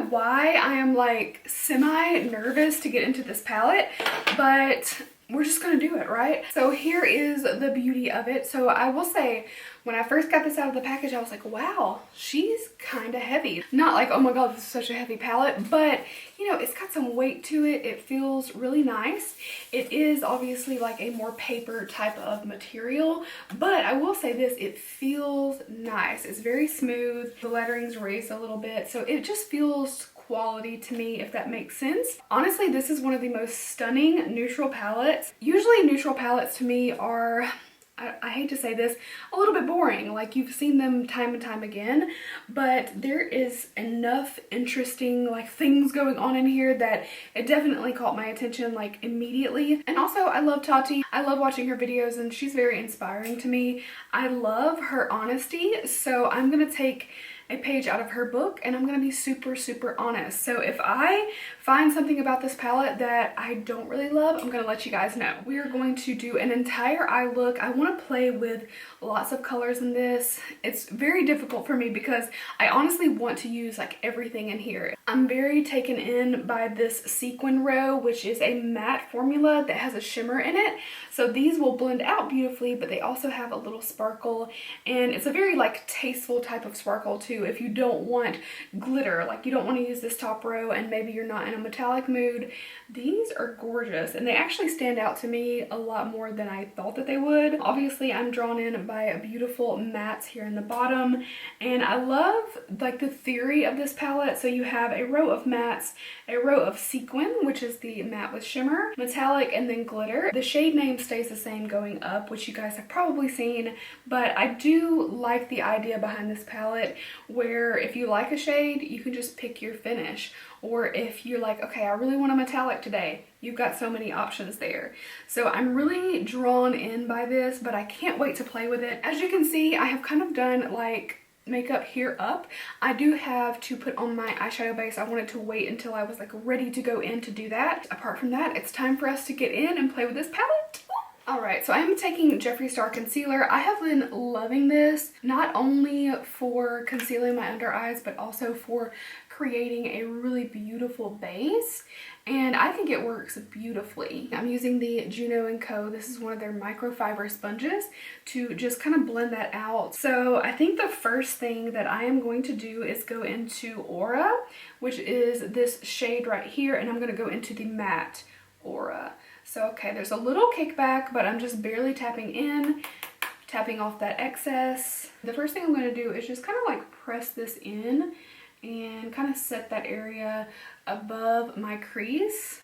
why I am like semi-nervous to get into this palette, but we're just gonna do it, right? So here is the beauty of it. So I will say, when I first got this out of the package, I was like, wow, she's kind of heavy. Not like, oh my god, this is such a heavy palette, but you know, it's got some weight to it. It feels really nice. It is obviously like a more paper type of material, but I will say this, it feels nice. It's very smooth. The lettering's raised a little bit, so it just feels quality to me, if that makes sense. Honestly, this is one of the most stunning neutral palettes. Usually neutral palettes to me are, I hate to say this, a little bit boring. Like, you've seen them time and time again, but there is enough interesting like things going on in here that it definitely caught my attention like immediately. And also, I love Tati. I love watching her videos and she's very inspiring to me. I love her honesty, so I'm gonna take a page out of her book and I'm gonna be super, super honest. So if I find something about this palette that I don't really love, I'm gonna let you guys know. We are going to do an entire eye look. I wanna play with lots of colors in this. It's very difficult for me because I honestly want to use like everything in here. I'm very taken in by this sequin row, which is a matte formula that has a shimmer in it. So these will blend out beautifully, but they also have a little sparkle, and it's a very like tasteful type of sparkle too. If you don't want glitter, like you don't want to use this top row and maybe you're not in a metallic mood, these are gorgeous and they actually stand out to me a lot more than I thought that they would. Obviously, I'm drawn in by beautiful mattes here in the bottom, and I love like the theory of this palette. So you have a row of mattes, a row of sequin, which is the matte with shimmer, metallic, and then glitter. The shade name stays the same going up, which you guys have probably seen, but I do like the idea behind this palette where if you like a shade, you can just pick your finish. Or if you're like, okay, I really want a metallic today, you've got so many options there. So I'm really drawn in by this, but I can't wait to play with it. As you can see, I have kind of done like makeup here up. I do have to put on my eyeshadow base. I wanted to wait until I was like ready to go in to do that. Apart from that, it's time for us to get in and play with this palette. Alright, so I am taking Jeffree Star Concealer. I have been loving this, not only for concealing my under eyes, but also for creating a really beautiful base. And I think it works beautifully. I'm using the Juno & Co. This is one of their microfiber sponges to just kind of blend that out. So I think the first thing that I am going to do is go into Aura, which is this shade right here, and I'm going to go into the matte Aura. So, okay, there's a little kickback, but I'm just barely tapping in, tapping off that excess. The first thing I'm going to do is just kind of like press this in and kind of set that area above my crease.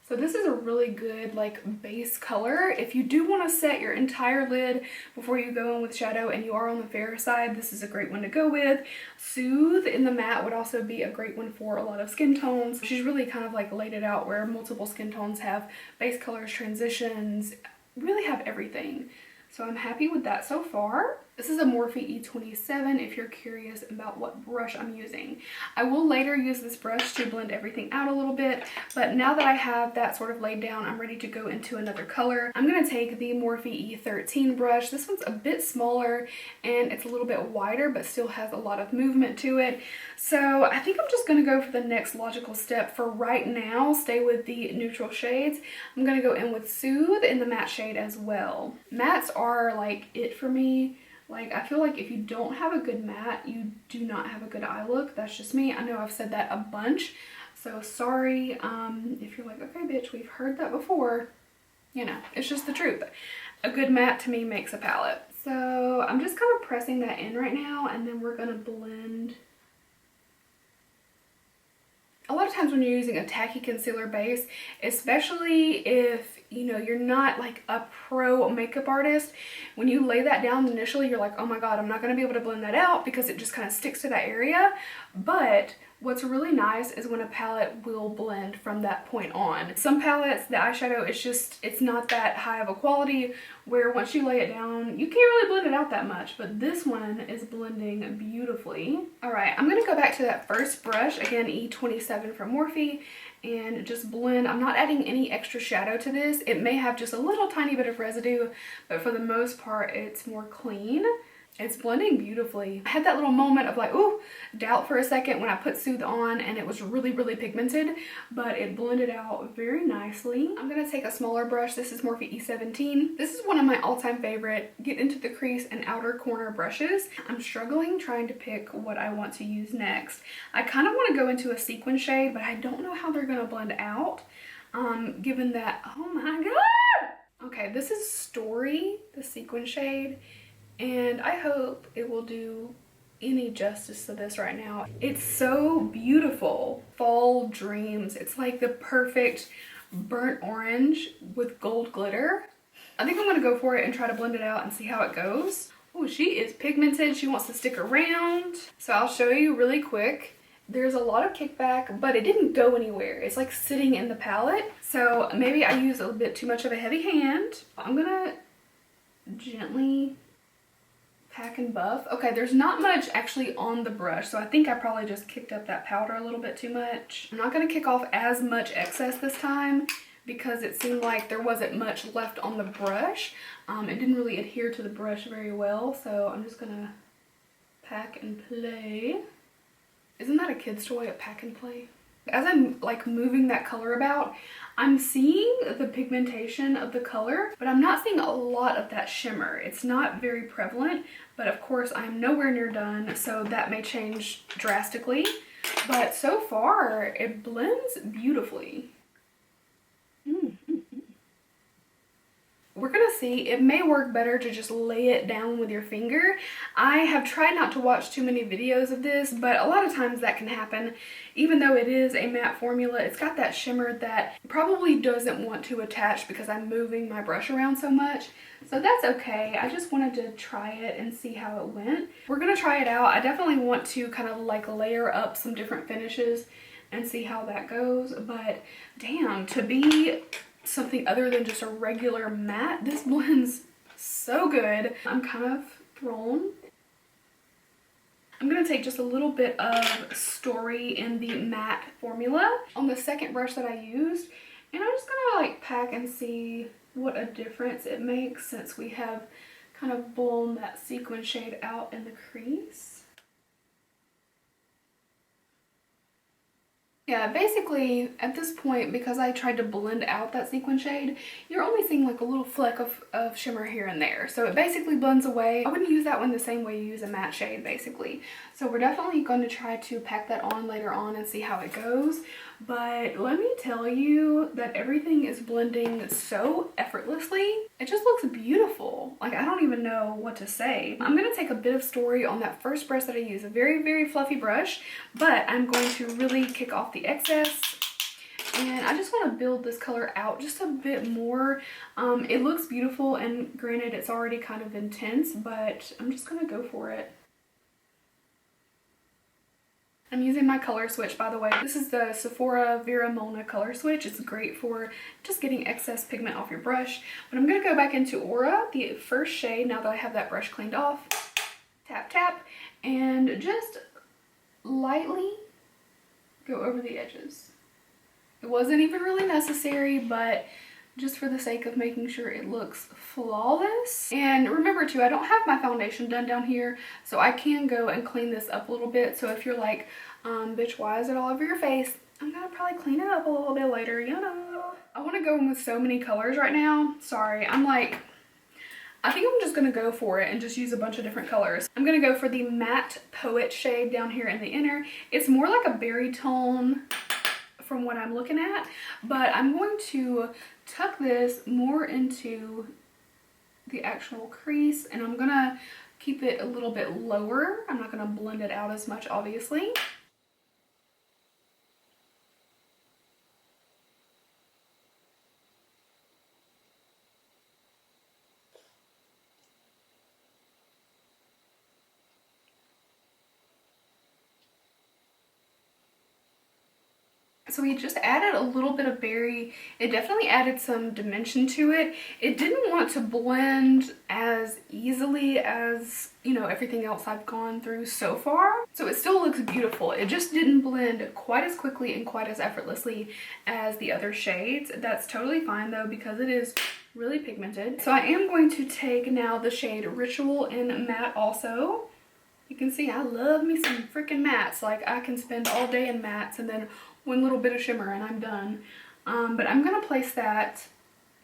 So this is a really good like base color. If you do want to set your entire lid before you go in with shadow and you are on the fairer side, this is a great one to go with. Soothe in the matte would also be a great one for a lot of skin tones. She's really kind of like laid it out where multiple skin tones have base colors, transitions, really have everything. So I'm happy with that so far. This is a Morphe E27 if you're curious about what brush I'm using. I will later use this brush to blend everything out a little bit, but now that I have that sort of laid down, I'm ready to go into another color. I'm going to take the Morphe E13 brush. This one's a bit smaller and it's a little bit wider, but still has a lot of movement to it. So I think I'm just going to go for the next logical step. For right now, stay with the neutral shades. I'm going to go in with Soothe in the matte shade as well. Mattes are like it for me. Like, I feel like if you don't have a good matte, you do not have a good eye look. That's just me. I know I've said that a bunch, so sorry if you're like, okay, bitch, we've heard that before. You know, it's just the truth. A good matte to me makes a palette. So I'm just kind of pressing that in right now, and then we're gonna blend. A lot of times when you're using a tacky concealer base, especially if you know you're not like a pro makeup artist, when you lay that down initially, you're like, oh my god, I'm not going to be able to blend that out because it just kind of sticks to that area. But what's really nice is when a palette will blend from that point on. Some palettes, the eyeshadow is just, it's not that high of a quality where once you lay it down, you can't really blend it out that much, but this one is blending beautifully. All right, I'm gonna go back to that first brush, again, E27 from Morphe, and just blend. I'm not adding any extra shadow to this. It may have just a little tiny bit of residue, but for the most part, it's more clean. It's blending beautifully. I had that little moment of like, ooh, doubt for a second when I put Soothe on and it was really, really pigmented, but it blended out very nicely. I'm gonna take a smaller brush. This is Morphe E17. This is one of my all-time favorite get into the crease and outer corner brushes. I'm struggling trying to pick what I want to use next. I kind of want to go into a sequin shade, but I don't know how they're gonna blend out, given that, oh my God! Okay, this is Story, the sequin shade. And I hope it will do any justice to this right now. It's so beautiful. Fall Dreams. It's like the perfect burnt orange with gold glitter. I think I'm gonna go for it and try to blend it out and see how it goes. Oh, she is pigmented. She wants to stick around. So I'll show you really quick. There's a lot of kickback, but it didn't go anywhere. It's like sitting in the palette. So maybe I use a bit too much of a heavy hand. I'm gonna gently pack and buff. Okay, there's not much actually on the brush, so I think I probably just kicked up that powder a little bit too much. I'm not going to kick off as much excess this time because it seemed like there wasn't much left on the brush. It didn't really adhere to the brush very well, so I'm just going to pack and play. Isn't that a kid's toy, a pack and play? As I'm like moving that color about, I'm seeing the pigmentation of the color, but I'm not seeing a lot of that shimmer. It's not very prevalent, but of course I'm nowhere near done, so that may change drastically. But so far, it blends beautifully. We're gonna see. It may work better to just lay it down with your finger. I have tried not to watch too many videos of this, but a lot of times that can happen. Even though it is a matte formula, it's got that shimmer that probably doesn't want to attach because I'm moving my brush around so much. So that's okay. I just wanted to try it and see how it went. We're gonna try it out. I definitely want to kind of like layer up some different finishes and see how that goes. But damn, to be something other than just a regular matte, this blends so good. I'm kind of thrown. I'm gonna take just a little bit of Story in the matte formula on the second brush that I used, and I'm just gonna like pack and see what a difference it makes since we have kind of blown that sequin shade out in the crease. Yeah, basically at this point, because I tried to blend out that sequin shade, you're only seeing like a little fleck of shimmer here and there. So it basically blends away. I wouldn't use that one the same way you use a matte shade, basically. So we're definitely going to try to pack that on later on and see how it goes. But let me tell you that everything is blending so effortlessly. It just looks beautiful. Like, I don't even know what to say. I'm going to take a bit of Story on that first brush that I use, a very, very fluffy brush, but I'm going to really kick off the excess. And I just want to build this color out just a bit more. It looks beautiful, and granted, it's already kind of intense, but I'm just going to go for it. I'm using my color switch, by the way. This is the Sephora Vera Molna color switch. It's great for just getting excess pigment off your brush. But I'm going to go back into Aura, the first shade, now that I have that brush cleaned off. Tap, tap, and just lightly go over the edges. It wasn't even really necessary, but just for the sake of making sure it looks flawless. And remember too, I don't have my foundation done down here, so I can go and clean this up a little bit. So if you're like, bitch, why is it all over your face? I'm gonna probably clean it up a little bit later, you know. I want to go in with so many colors right now. Sorry, I think I'm just gonna go for it and just use a bunch of different colors. I'm gonna go for the Matte Poet shade down here in the inner. It's more like a berry tone from what I'm looking at, but I'm going to tuck this more into the actual crease, and I'm gonna keep it a little bit lower. I'm not gonna blend it out as much, obviously. So we just added a little bit of berry. It definitely added some dimension to it. It didn't want to blend as easily as, you know, everything else I've gone through so far. So it still looks beautiful. It just didn't blend quite as quickly and quite as effortlessly as the other shades. That's totally fine though, because it is really pigmented. So I am going to take now the shade Ritual in Matte also. You can see I love me some freaking mattes. Like I can spend all day in mattes and then one little bit of shimmer and I'm done. But I'm gonna place that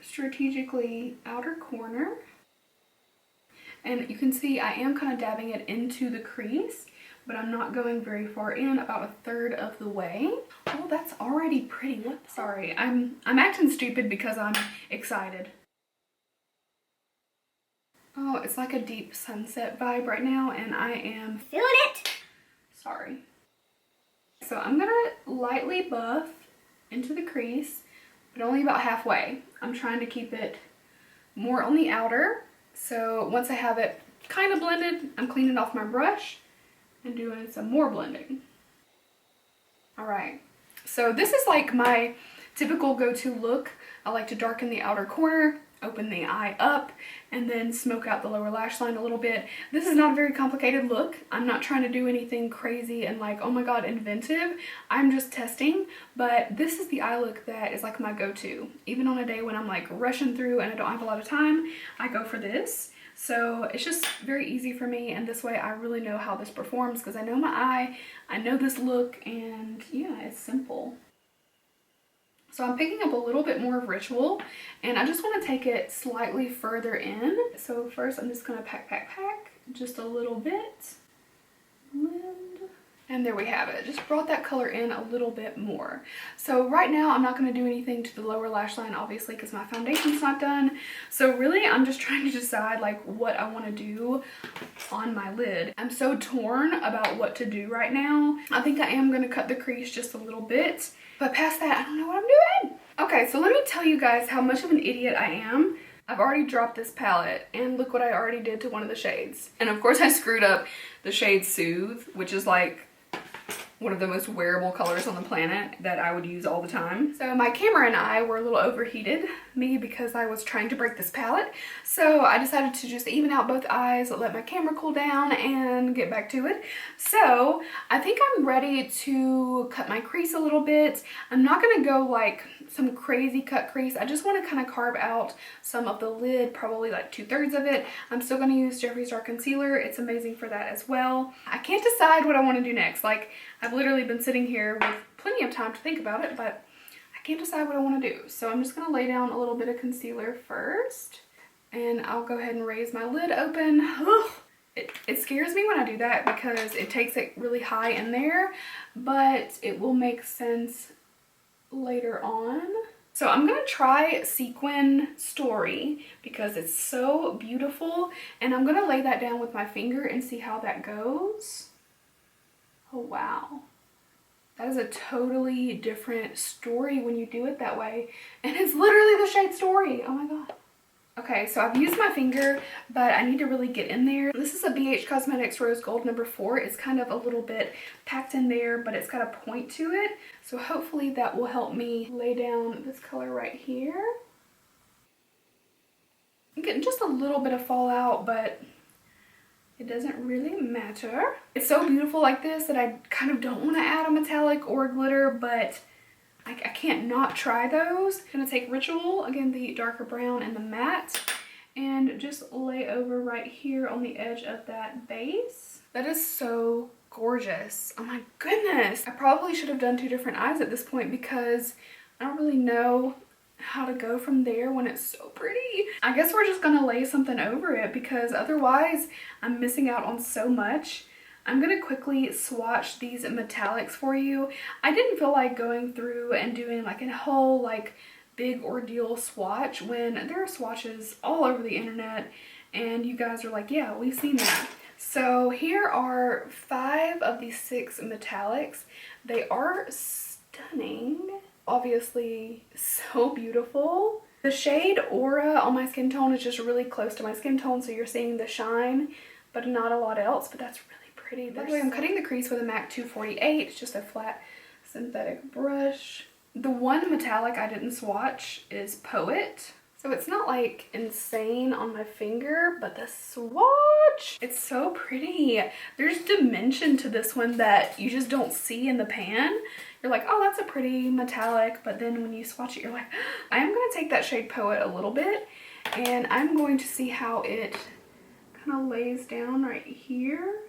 strategically outer corner. And you can see I am kind of dabbing it into the crease, but I'm not going very far in, about a third of the way. Oh, that's already pretty. What? Sorry, I'm acting stupid because I'm excited. Oh, it's like a deep sunset vibe right now, and I am feeling it. Sorry. So I'm gonna lightly buff into the crease, but only about halfway. I'm trying to keep it more on the outer. So once I have it kind of blended, I'm cleaning off my brush and doing some more blending. All right. So this is like my typical go-to look. I like to darken the outer corner, open the eye up, and then smoke out the lower lash line a little bit. This is not a very complicated look. I'm not trying to do anything crazy and like, oh my god, inventive. I'm just testing, but this is the eye look that is like my go-to. Even on a day when I'm like rushing through and I don't have a lot of time, I go for this. So it's just very easy for me, and this way I really know how this performs because I know my eye, I know this look, and yeah, it's simple. So I'm picking up a little bit more of Ritual, and I just want to take it slightly further in. So first I'm just going to pack just a little bit. Blend. And there we have it. Just brought that color in a little bit more. So right now I'm not going to do anything to the lower lash line, obviously, because my foundation's not done. So really I'm just trying to decide like what I want to do on my lid. I'm so torn about what to do right now. I think I am going to cut the crease just a little bit. But past that, I don't know what I'm doing. Okay, so let me tell you guys how much of an idiot I am. I've already dropped this palette, and look what I already did to one of the shades. And of course I screwed up the shade Soothe, which is like one of the most wearable colors on the planet that I would use all the time. So my camera and I were a little overheated, me because I was trying to break this palette. So I decided to just even out both eyes, let my camera cool down, and get back to it. So I think I'm ready to cut my crease a little bit. I'm not gonna go like some crazy cut crease. I just want to kind of carve out some of the lid, probably like 2/3 of it. I'm still going to use Jeffree's Dark Concealer. It's amazing for that as well. I can't decide what I want to do next. Like, I've literally been sitting here with plenty of time to think about it, but I can't decide what I want to do. So I'm just going to lay down a little bit of concealer first, and I'll go ahead and raise my lid open. Ugh. It scares me when I do that because it takes it really high in there, but it will make sense later on. So I'm gonna try Sequin Story because it's so beautiful, and I'm gonna lay that down with my finger and see how that goes. Oh wow, that is a totally different story when you do it that way, and it's literally the shade Story. Oh my god. Okay, so I've used my finger, but I need to really get in there. This is a BH Cosmetics Rose Gold number 4. It's kind of a little bit packed in there, but it's got a point to it. So hopefully that will help me lay down this color right here. I'm getting just a little bit of fallout, but it doesn't really matter. It's so beautiful like this that I kind of don't want to add a metallic or a glitter, but I can't not try those. I'm gonna take Ritual, again the darker brown and the matte, and just lay over right here on the edge of that base. That is so gorgeous. Oh my goodness. I probably should have done 2 different eyes at this point because I don't really know how to go from there when it's so pretty. I guess we're just gonna lay something over it because otherwise I'm missing out on so much. I'm gonna quickly swatch these metallics for you. I didn't feel like going through and doing like a whole like big ordeal swatch when there are swatches all over the internet and you guys are like, yeah, we've seen that. So here are 5 of these 6 metallics. They are stunning. Obviously so beautiful. The shade Aura on my skin tone is just really close to my skin tone, so you're seeing the shine, but not a lot else, but that's really pretty. By the way, I'm cutting the crease with a MAC 248. It's just a flat synthetic brush. The one metallic I didn't swatch is Poet. So it's not like insane on my finger, but the swatch, it's so pretty. There's dimension to this one that you just don't see in the pan. You're like, oh, that's a pretty metallic, but then when you swatch it, you're like, I am gonna take that shade Poet a little bit, and I'm going to see how it kind of lays down right here.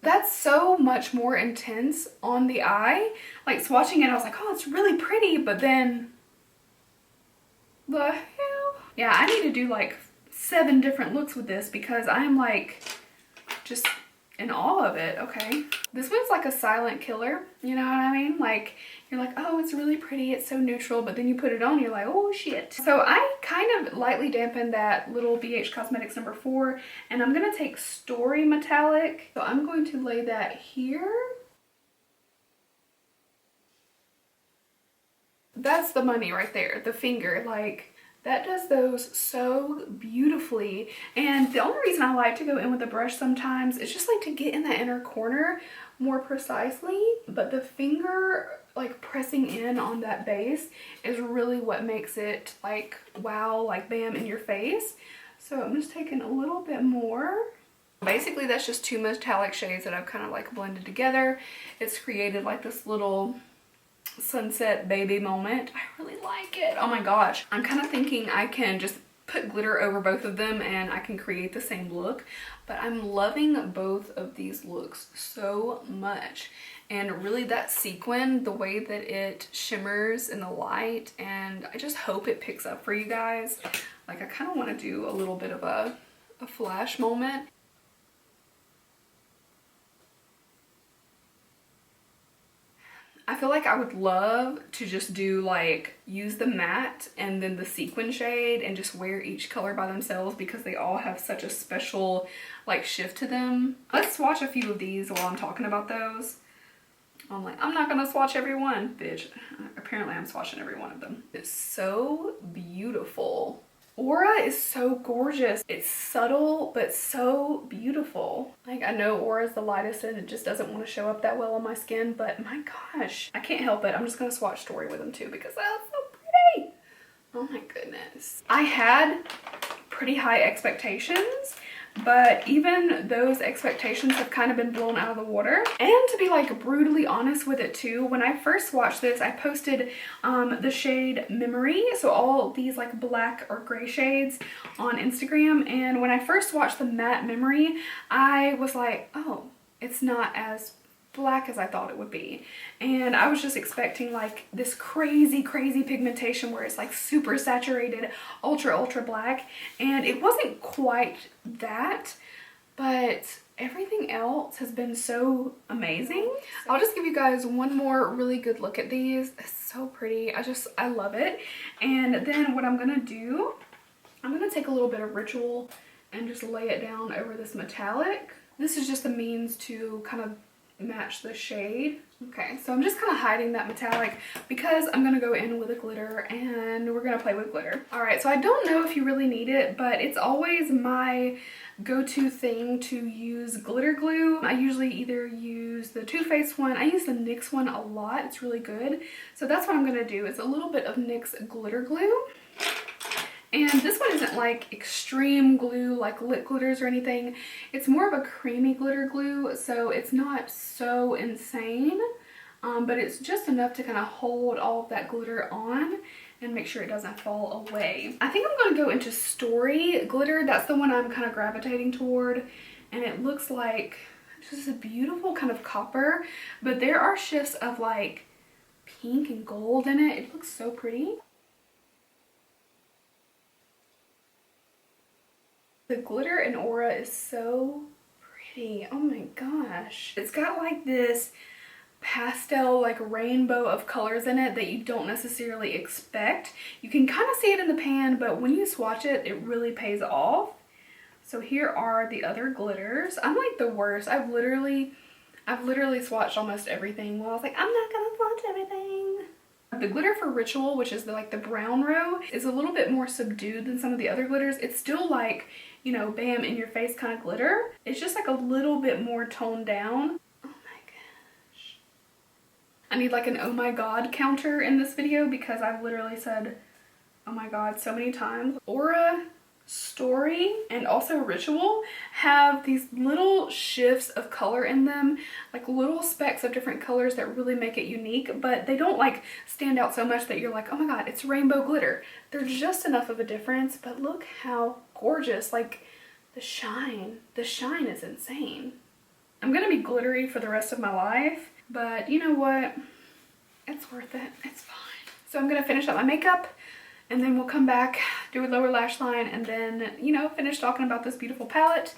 That's so much more intense on the eye. Like swatching it, I was like, oh, it's really pretty, but then the hell? Yeah, I need to do like 7 different looks with this because I'm like just in awe of it. Okay, this one's like a silent killer, you know what I mean? Like you're like, oh, it's really pretty, it's so neutral, but then you put it on, you're like, oh shit. So I kind of lightly dampened that little BH Cosmetics number 4, and I'm gonna take Story Metallic. So I'm going to lay that here. That's the money right there, the finger. Like that does those so beautifully. And the only reason I like to go in with a brush sometimes is just like to get in that inner corner more precisely, but the finger like pressing in on that base is really what makes it like wow, like bam in your face. So I'm just taking a little bit more. Basically that's just 2 metallic shades that I've kind of like blended together. It's created like this little sunset baby moment. I really like it. Oh my gosh. I'm kind of thinking I can just put glitter over both of them and I can create the same look, but I'm loving both of these looks so much. And really that sequin, the way that it shimmers in the light, and I just hope it picks up for you guys. Like I kind of want to do a little bit of a flash moment. I feel like I would love to just do like use the matte and then the sequin shade and just wear each color by themselves because they all have such a special like shift to them. Let's swatch a few of these while I'm talking about those. I'm like, I'm not gonna swatch every one, bitch. Apparently I'm swatching every one of them. It's so beautiful. Aura is so gorgeous. It's subtle, but so beautiful. Like I know Aura is the lightest and it just doesn't want to show up that well on my skin, but my gosh, I can't help it. I'm just gonna swatch Story with them too because that's so pretty. Oh my goodness. I had pretty high expectations, but even those expectations have kind of been blown out of the water. And to be like brutally honest with it too, when I first watched this, I posted the shade Memory, so all these like black or gray shades on Instagram, and when I first watched the matte Memory, I was like, oh, it's not as black as I thought it would be. And I was just expecting like this crazy pigmentation where it's like super saturated, ultra black, and it wasn't quite that, but everything else has been so amazing. I'll just give you guys one more really good look at these. It's so pretty. I love it. And then what I'm gonna do, I'm gonna take a little bit of Ritual and just lay it down over this metallic. This is just a means to kind of match the shade. Okay, so I'm just kind of hiding that metallic because I'm gonna go in with a glitter and we're gonna play with glitter. All right, so I don't know if you really need it, but it's always my go-to thing to use glitter glue. I usually either use the Too Faced one. I use the NYX one a lot. It's really good. So that's what I'm gonna do, is a little bit of NYX glitter glue. And this one isn't like extreme glue like lip glitters or anything. It's more of a creamy glitter glue, so it's not so insane, but it's just enough to kind of hold all of that glitter on and make sure it doesn't fall away. I think I'm going to go into Story glitter. That's the one I'm kind of gravitating toward, and it looks like just a beautiful kind of copper, but there are shifts of like pink and gold in it. It looks so pretty. The glitter in Aura is so pretty. Oh my gosh. It's got like this pastel like rainbow of colors in it that you don't necessarily expect. You can kind of see it in the pan, but when you swatch it, it really pays off. So here are the other glitters. I'm like the worst. I've literally swatched almost everything. Well, I was like, I'm not gonna swatch everything. The glitter for Ritual, which is like the brown row, is a little bit more subdued than some of the other glitters. It's still like, you know, bam, in your face kind of glitter. It's just like a little bit more toned down. Oh my gosh. I need like an oh my god counter in this video because I've literally said oh my god, so many times. Aura, Story, and also Ritual have these little shifts of color in them, like little specks of different colors that really make it unique, but they don't like stand out so much that you're like, oh my god, it's rainbow glitter. They're just enough of a difference, but look how gorgeous. Like the shine is insane. I'm gonna be glittery for the rest of my life, but you know what? It's worth it. It's fine. So I'm gonna finish up my makeup, and then we'll come back, do a lower lash line, and then, you know, finish talking about this beautiful palette.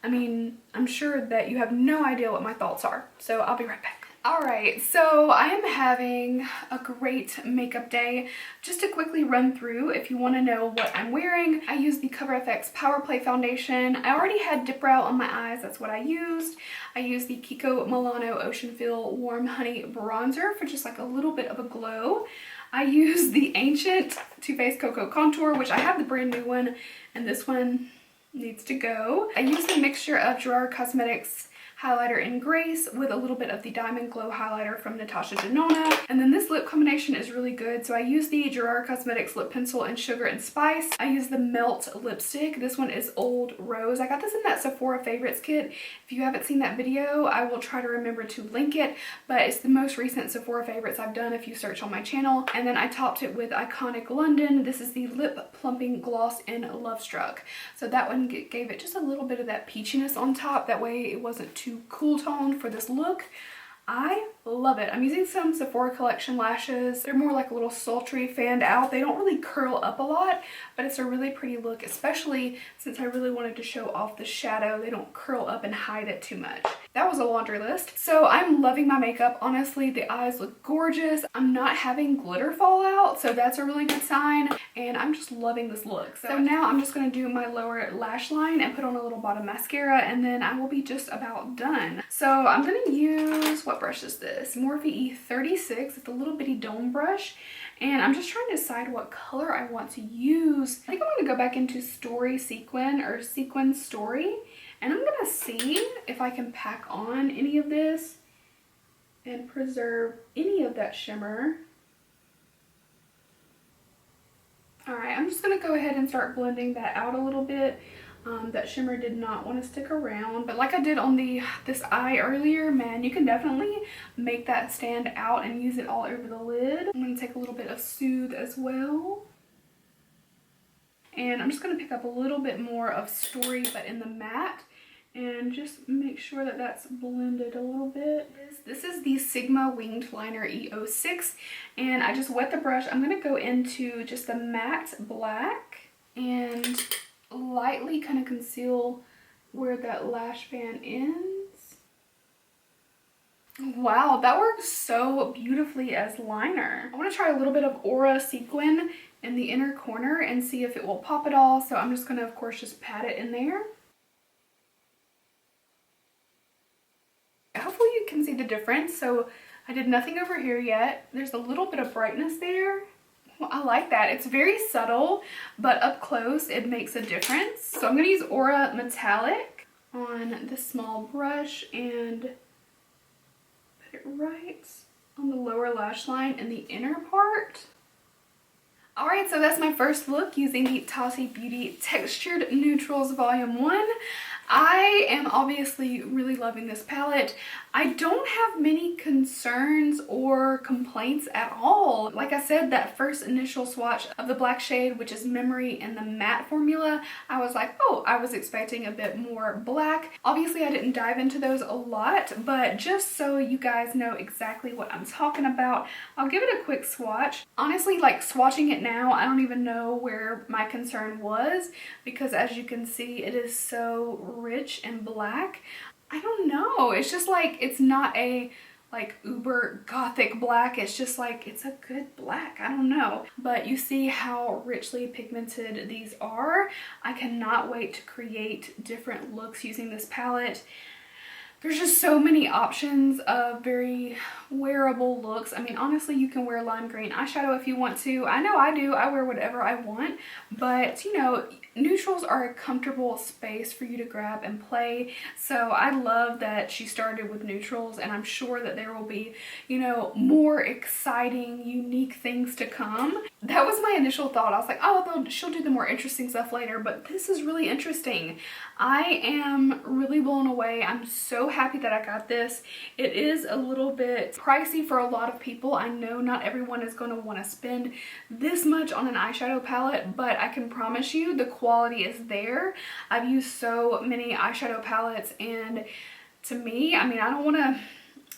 I mean, I'm sure that you have no idea what my thoughts are, so I'll be right back. Alright, so I am having a great makeup day. Just to quickly run through, if you want to know what I'm wearing, I use the Cover FX Power Play Foundation. I already had Dip Brow on my eyes, that's what I used. I used the Kiko Milano Ocean Feel Warm Honey Bronzer for just like a little bit of a glow. I use the Ancient Too Faced Cocoa Contour, which I have the brand new one, and this one needs to go. I used a mixture of Gerard Cosmetics highlighter in Grace with a little bit of the Diamond Glow highlighter from Natasha Denona. And then this lip combination is really good. So I use the Gerard Cosmetics lip pencil in Sugar and Spice. I use the Melt lipstick. This one is Old Rose. I got this in that Sephora favorites kit. If you haven't seen that video, I will try to remember to link it, but it's the most recent Sephora favorites I've done if you search on my channel. And then I topped it with Iconic London. This is the Lip Plumping Gloss in Lovestruck. So that one gave it just a little bit of that peachiness on top. That way it wasn't too cool tone for this look. I love it. I'm using some Sephora Collection lashes. They're more like a little sultry fanned out. They don't really curl up a lot, but it's a really pretty look, especially since I really wanted to show off the shadow. They don't curl up and hide it too much. That was a laundry list. So I'm loving my makeup. Honestly, the eyes look gorgeous. I'm not having glitter fall out, so that's a really good sign. And I'm just loving this look. So now I'm just going to do my lower lash line and put on a little bottom mascara, and then I will be just about done. So I'm going to use, what brush is this? Morphe E36. It's a little bitty dome brush. And I'm just trying to decide what color I want to use. I think I'm going to go back into Story Sequin or Sequin Story. And I'm going to see if I can pack on any of this and preserve any of that shimmer. Alright, I'm just going to go ahead and start blending that out a little bit. That shimmer did not want to stick around, but like I did on this eye earlier, man, you can definitely make that stand out and use it all over the lid. I'm going to take a little bit of Soothe as well. And I'm just going to pick up a little bit more of Story, but in the matte, and just make sure that that's blended a little bit. This is the Sigma Winged Liner E06, and I just wet the brush. I'm going to go into just the matte black and lightly kind of conceal where that lash band ends. Wow, that works so beautifully as liner. I want to try a little bit of Aura Sequin in the inner corner and see if it will pop at all. So I'm just going to, of course, just pat it in there. Hopefully you can see the difference. So I did nothing over here yet. There's a little bit of brightness there. Well, I like that. It's very subtle, but up close it makes a difference. So I'm going to use Aura Metallic on this small brush and put it right on the lower lash line in the inner part. Alright, so that's my first look using the Tati Beauty Textured Neutrals Volume 1. I am obviously really loving this palette. I don't have many concerns or complaints at all. Like I said, that first initial swatch of the black shade, which is Memory and the matte formula, I was like, oh, I was expecting a bit more black. Obviously, I didn't dive into those a lot, but just so you guys know exactly what I'm talking about, I'll give it a quick swatch. Honestly, like swatching it now, I don't even know where my concern was, because as you can see, it is so rich and black. I don't know, it's just like, it's not a like uber gothic black, it's just like, it's a good black. I don't know, but you see how richly pigmented these are. I cannot wait to create different looks using this palette. There's just so many options of very wearable looks. I mean, honestly, you can wear lime green eyeshadow if you want to. I know I do. I wear whatever I want. But, you know, neutrals are a comfortable space for you to grab and play. So I love that she started with neutrals, and I'm sure that there will be, you know, more exciting, unique things to come. That was my initial thought. I was like, oh, she'll do the more interesting stuff later, but this is really interesting. I am really blown away. I'm so happy that I got this. It is a little bit pricey for a lot of people. I know not everyone is going to want to spend this much on an eyeshadow palette, but I can promise you the quality is there. I've used so many eyeshadow palettes, and to me, I mean, I don't want to,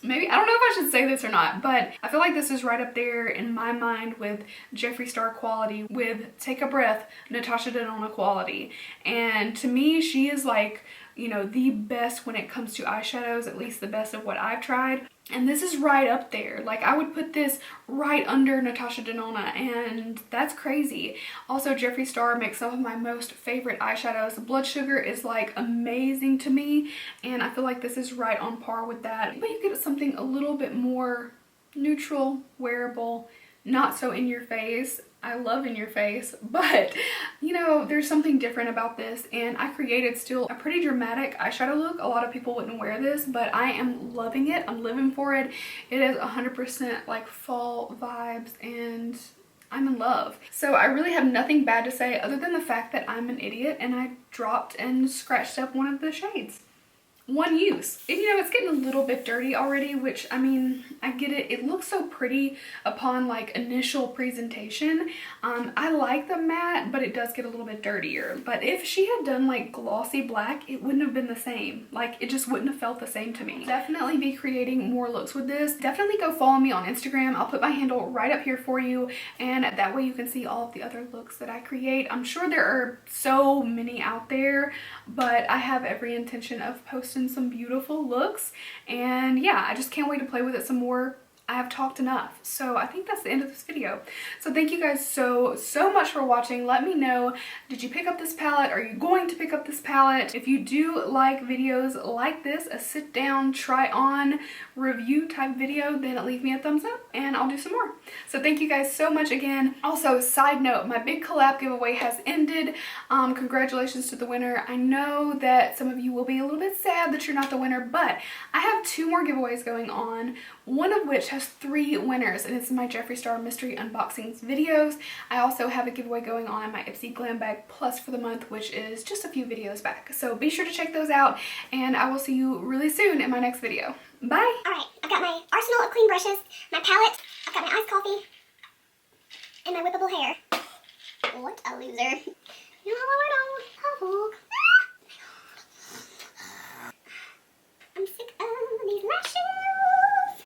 maybe, I don't know if I should say this or not, but I feel like this is right up there in my mind with Jeffree Star quality, with Take a Breath, Natasha Denona quality. And to me, she is like, you know, the best when it comes to eyeshadows, at least the best of what I've tried. And this is right up there. Like, I would put this right under Natasha Denona, and that's crazy. Also, Jeffree Star makes some of my most favorite eyeshadows. Blood Sugar is like amazing to me, and I feel like this is right on par with that. But you get something a little bit more neutral, wearable, not so in your face. I love in your face, but you know, there's something different about this, and I created still a pretty dramatic eyeshadow look. A lot of people wouldn't wear this, but I am loving it. I'm living for it. It is 100% like fall vibes, and I'm in love. So I really have nothing bad to say other than the fact that I'm an idiot and I dropped and scratched up one of the shades. One use. And you know, it's getting a little bit dirty already, which, I mean, I get it. It looks so pretty upon like initial presentation. I like the matte, but it does get a little bit dirtier. But if she had done like glossy black, it wouldn't have been the same. Like, it just wouldn't have felt the same to me. Definitely be creating more looks with this. Definitely go follow me on Instagram. I'll put my handle right up here for you, and that way you can see all of the other looks that I create. I'm sure there are so many out there, but I have every intention of posting some beautiful looks, and yeah, I just can't wait to play with it some more. I have talked enough. So I think that's the end of this video. So thank you guys so much for watching. Let me know, did you pick up this palette? Are you going to pick up this palette? If you do like videos like this, a sit down, try on review type video, then leave me a thumbs up and I'll do some more. So thank you guys so much again. Also, side note, my big collab giveaway has ended. Congratulations to the winner. I know that some of you will be a little bit sad that you're not the winner, but I have 2 more giveaways going on, one of which has 3 winners, and it's my Jeffree Star mystery unboxings videos. I also have a giveaway going on in my Ipsy Glam Bag Plus for the month, which is just a few videos back. So be sure to check those out, and I will see you really soon in my next video. Bye! Alright, I've got my arsenal of clean brushes, my palette, I've got my iced coffee, and my whippable hair. What a loser. I'm sick of these lashes.